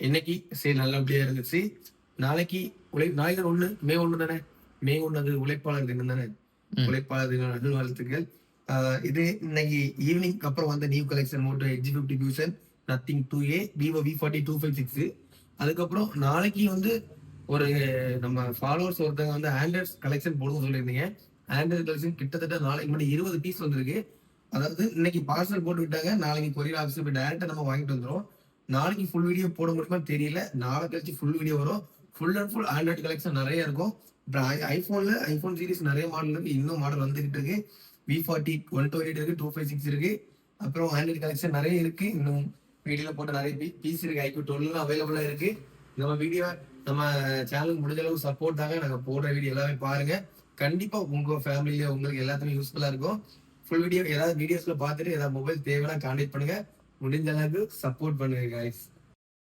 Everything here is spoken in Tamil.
இன்னைக்கு சரி நல்லபடியா இருந்துச்சு. நாளைக்கு நாளைக்கு 1 மே 1 தானே. மே 1 அது உழைப்பாளர் தினம் தானே. ம். உழைப்பாளர் தின நல்வாழ்த்துக்கள். இது இன்னைக்கு ஈவினிங் அப்புறம் வந்த new collection Moto edge 50 fusion nothing 2A Vivo V40 256. அதுக்கப்புறம் நாளைக்கு வந்து ஒரு நம்ம ஃபாலோவர்ஸ் ஒருத்தவங்க வந்து ஆண்ட்ராய்ட் கலெக்ஷன் போடுன்னு சொல்லியிருந்தீங்க. ஆண்ட்ராய்ட் கலெக்ஷன் கிட்டத்தட்ட நாளைக்கு மட்டும் 20 பீஸ் வந்திருக்கு. அதாவது இன்னைக்கு பார்சல் போட்டு விட்டாங்க. நாளைக்கு கொரியர் ஆஃபீஸ்ல போய் டைரக்டா நம்ம வாங்கிட்டு வந்துரும். நாளைக்கு ஃபுல் வீடியோ போட முடியுமான்னு தெரியல. நாளை கழிச்சு ஃபுல் வீடியோ வரும். Full and full Android collection நிறைய இருக்கும். அப்புறம் ஐபோன் சீரிஸ் நிறைய மாடல் இருக்கு. இன்னும் மாடல் வந்துகிட்டு இருக்கு. V40 128 இருக்கு, 256 இருக்கு. அப்புறம் ஆண்ட்ராய்ட் கலெக்ஷன் நிறைய இருக்கு. இன்னும் வீடியோல போட்ட நிறைய பீஸ் இருக்கு. iQOO 12 அவைலபிளா இருக்கு. நம்ம வீடியோ நம்ம சேனலுக்கு முடிஞ்ச அளவுக்கு சப்போர்ட் தாங்க. நாங்க போடுற வீடியோ எல்லாமே பாருங்க. கண்டிப்பா உங்க ஃபேமிலியில உங்களுக்கு எல்லாத்துக்கும் யூஸ்ஃபுல்லா இருக்கும். ஃபுல் வீடியோ ஏதாவது வீடியோஸ்ல பார்த்துட்டு ஏதாவது மொபைல் தேவைன்னா கான்டாக்ட் பண்ணுங்க. முடிஞ்ச அளவுக்கு சப்போர்ட் பண்ணுங்க கைஸ்.